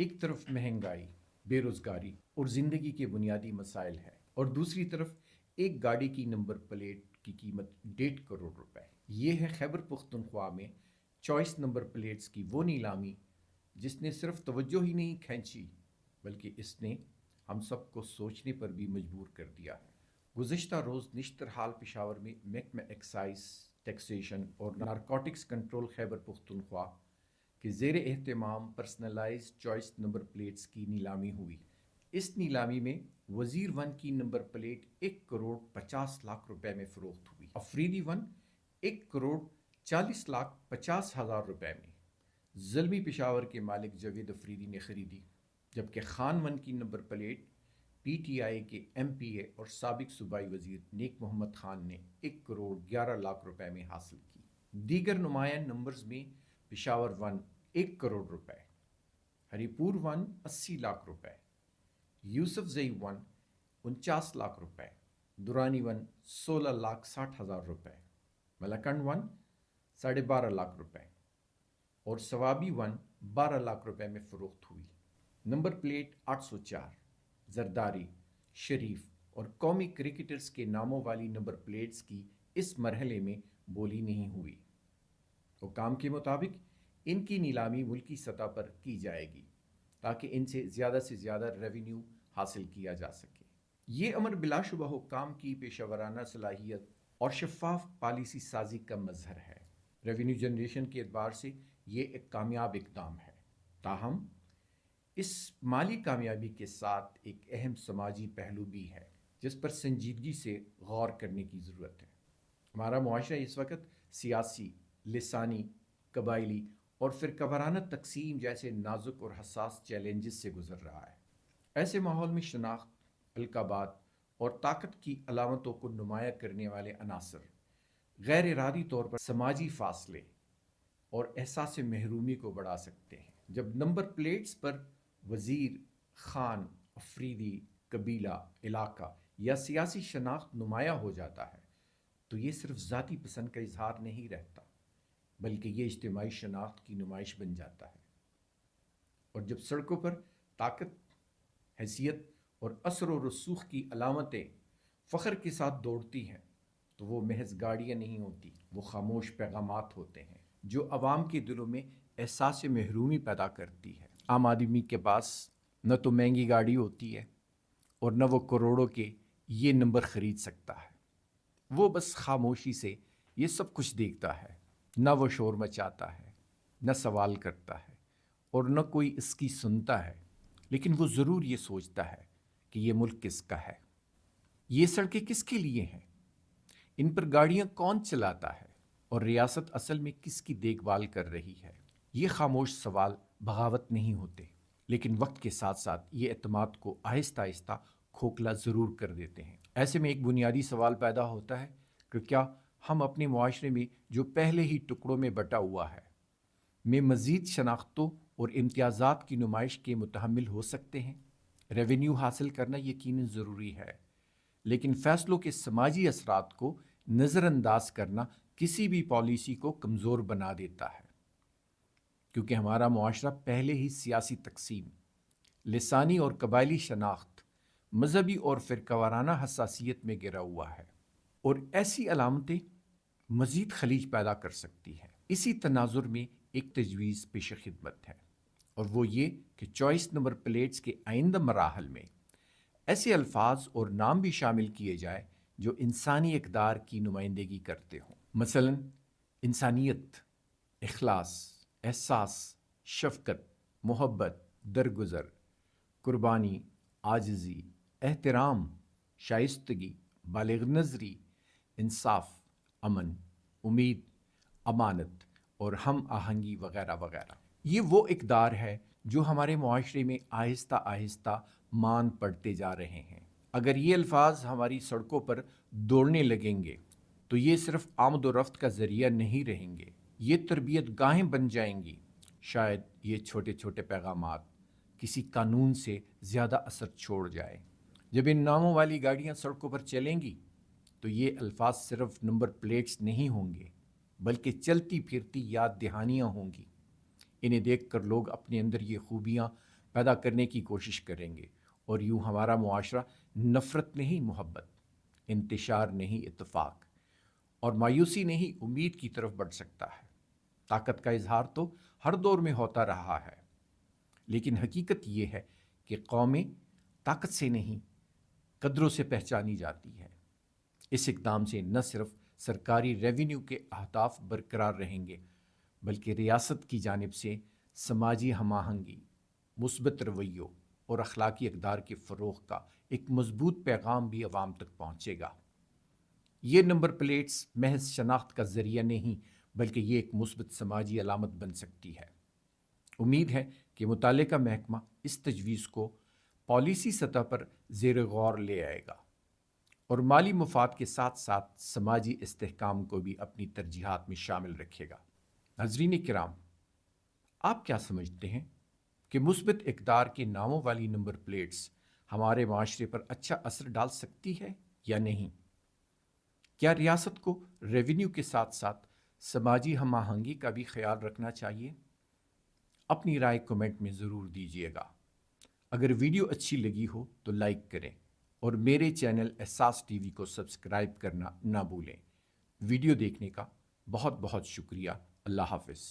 ایک طرف مہنگائی، بے روزگاری اور زندگی کے بنیادی مسائل ہے، اور دوسری طرف ایک گاڑی کی نمبر پلیٹ کی قیمت 1.5 کروڑ روپے۔ یہ ہے خیبر پختونخوا میں چوائس نمبر پلیٹس کی وہ نیلامی جس نے صرف توجہ ہی نہیں کھینچی بلکہ اس نے ہم سب کو سوچنے پر بھی مجبور کر دیا ہے۔ گزشتہ روز نشتر حال پشاور میں محکمہ ایکسائز، ٹیکسیشن اور نارکوٹکس کنٹرول خیبر پختونخوا کے زیر اہتمام پرسنلائزڈ چوائس نمبر پلیٹس کی نیلامی ہوئی۔ اس نیلامی میں وزیر ون کی نمبر پلیٹ 1.50 کروڑ روپے میں فروخت ہوئی۔ افریدی ون 1.40 کروڑ 50 لاکھ روپے میں زلمی پشاور کے مالک جاوید افریدی نے خریدی، جبکہ خان ون کی number plate P T I کے ایم پی اے اور سابق صوبائی وزیر نیک محمد خان نے 1.11 کروڑ روپے میں حاصل کی۔ دیگر نمایاں نمبرز میں پشاور ون 1 کروڑ روپے، ہری پور ون 80 لاکھ روپے، یوسف زئی ون 49 لاکھ روپے، دورانی ون 16,60,000 روپے، ملکنڈ ون 12.5 لاکھ روپے اور ثوابی ون 12 لاکھ روپے میں فروخت ہوئی۔ نمبر پلیٹ 804 زرداری، شریف اور قومی کرکٹرز کے ناموں والی نمبر پلیٹس کی اس مرحلے میں بولی نہیں ہوئی۔ حکام کے مطابق ان کی نیلامی ملکی سطح پر کی جائے گی تاکہ ان سے زیادہ ریونیو حاصل کیا جا سکے۔ یہ امر بلا شبہ حکام کی پیشہ ورانہ صلاحیت اور شفاف پالیسی سازی کا مظہر ہے۔ ریونیو جنریشن کے اعتبار سے یہ ایک کامیاب اقدام ہے، تاہم اس مالی کامیابی کے ساتھ ایک اہم سماجی پہلو بھی ہے جس پر سنجیدگی سے غور کرنے کی ضرورت ہے۔ ہمارا معاشرہ اس وقت سیاسی، لسانی، قبائلی اور فرقہ وارانہ تقسیم جیسے نازک اور حساس چیلنجز سے گزر رہا ہے۔ ایسے ماحول میں شناخت، القابات اور طاقت کی علامتوں کو نمایاں کرنے والے عناصر غیر ارادی طور پر سماجی فاصلے اور احساس محرومی کو بڑھا سکتے ہیں۔ جب نمبر پلیٹس پر وزیر، خان، افریدی، قبیلہ، علاقہ یا سیاسی شناخت نمایاں ہو جاتا ہے تو یہ صرف ذاتی پسند کا اظہار نہیں رہتا بلکہ یہ اجتماعی شناخت کی نمائش بن جاتا ہے۔ اور جب سڑکوں پر طاقت، حیثیت اور اثر و رسوخ کی علامتیں فخر کے ساتھ دوڑتی ہیں تو وہ محض گاڑیاں نہیں ہوتی، وہ خاموش پیغامات ہوتے ہیں جو عوام کے دلوں میں احساس محرومی پیدا کرتی ہے۔ عام آدمی کے پاس نہ تو مہنگی گاڑی ہوتی ہے اور نہ وہ کروڑوں کے یہ نمبر خرید سکتا ہے۔ وہ بس خاموشی سے یہ سب کچھ دیکھتا ہے، نہ وہ شور مچاتا ہے، نہ سوال کرتا ہے اور نہ کوئی اس کی سنتا ہے، لیکن وہ ضرور یہ سوچتا ہے کہ یہ ملک کس کا ہے، یہ سڑکیں کس کے لیے ہیں، ان پر گاڑیاں کون چلاتا ہے اور ریاست اصل میں کس کی دیکھ بھال کر رہی ہے۔ یہ خاموش سوال بغاوت نہیں ہوتے، لیکن وقت کے ساتھ ساتھ یہ اعتماد کو آہستہ آہستہ کھوکھلا ضرور کر دیتے ہیں۔ ایسے میں ایک بنیادی سوال پیدا ہوتا ہے کہ کیا ہم اپنے معاشرے میں جو پہلے ہی ٹکڑوں میں بٹا ہوا ہے میں مزید شناختوں اور امتیازات کی نمائش کے متحمل ہو سکتے ہیں؟ ریونیو حاصل کرنا یقیناً ضروری ہے، لیکن فیصلوں کے سماجی اثرات کو نظر انداز کرنا کسی بھی پالیسی کو کمزور بنا دیتا ہے، کیونکہ ہمارا معاشرہ پہلے ہی سیاسی تقسیم، لسانی اور قبائلی شناخت، مذہبی اور فرقہ وارانہ حساسیت میں گرا ہوا ہے، اور ایسی علامتیں مزید خلیج پیدا کر سکتی ہیں۔ اسی تناظر میں ایک تجویز پیش خدمت ہے، اور وہ یہ کہ چوائس نمبر پلیٹس کے آئندہ مراحل میں ایسے الفاظ اور نام بھی شامل کیے جائے جو انسانی اقدار کی نمائندگی کرتے ہوں، مثلاً انسانیت، اخلاص، احساس، شفقت، محبت، درگزر، قربانی، عاجزی، احترام، شائستگی، بالغ نظری، انصاف، امن، امید، امانت اور ہم آہنگی وغیرہ وغیرہ۔ یہ وہ اقدار ہے جو ہمارے معاشرے میں آہستہ آہستہ مان پڑتے جا رہے ہیں۔ اگر یہ الفاظ ہماری سڑکوں پر دوڑنے لگیں گے تو یہ صرف آمد و رفت کا ذریعہ نہیں رہیں گے، یہ تربیت گاہیں بن جائیں گی۔ شاید یہ چھوٹے چھوٹے پیغامات کسی قانون سے زیادہ اثر چھوڑ جائے۔ جب ان ناموں والی گاڑیاں سڑکوں پر چلیں گی تو یہ الفاظ صرف نمبر پلیٹس نہیں ہوں گے بلکہ چلتی پھرتی یاد دہانیاں ہوں گی۔ انہیں دیکھ کر لوگ اپنے اندر یہ خوبیاں پیدا کرنے کی کوشش کریں گے، اور یوں ہمارا معاشرہ نفرت نہیں محبت، انتشار نہیں اتفاق، اور مایوسی نہیں امید کی طرف بڑھ سکتا ہے۔ طاقت کا اظہار تو ہر دور میں ہوتا رہا ہے، لیکن حقیقت یہ ہے کہ قومیں طاقت سے نہیں قدروں سے پہچانی جاتی ہے۔ اس اقدام سے نہ صرف سرکاری ریونیو کے اہداف برقرار رہیں گے، بلکہ ریاست کی جانب سے سماجی ہم آہنگی، مثبت رویوں اور اخلاقی اقدار کے فروغ کا ایک مضبوط پیغام بھی عوام تک پہنچے گا۔ یہ نمبر پلیٹس محض شناخت کا ذریعہ نہیں، بلکہ یہ ایک مثبت سماجی علامت بن سکتی ہے۔ امید ہے کہ متعلقہ محکمہ اس تجویز کو پالیسی سطح پر زیر غور لے آئے گا اور مالی مفاد کے ساتھ ساتھ سماجی استحکام کو بھی اپنی ترجیحات میں شامل رکھے گا۔ ناظرین کرام، آپ کیا سمجھتے ہیں کہ مثبت اقدار کے ناموں والی نمبر پلیٹس ہمارے معاشرے پر اچھا اثر ڈال سکتی ہے یا نہیں؟ کیا ریاست کو ریونیو کے ساتھ ساتھ سماجی ہم آہنگی کا بھی خیال رکھنا چاہیے؟ اپنی رائے کمنٹ میں ضرور دیجیے گا۔ اگر ویڈیو اچھی لگی ہو تو لائک کریں اور میرے چینل احساس ٹی وی کو سبسکرائب کرنا نہ بھولیں۔ ویڈیو دیکھنے کا بہت بہت شکریہ۔ اللہ حافظ۔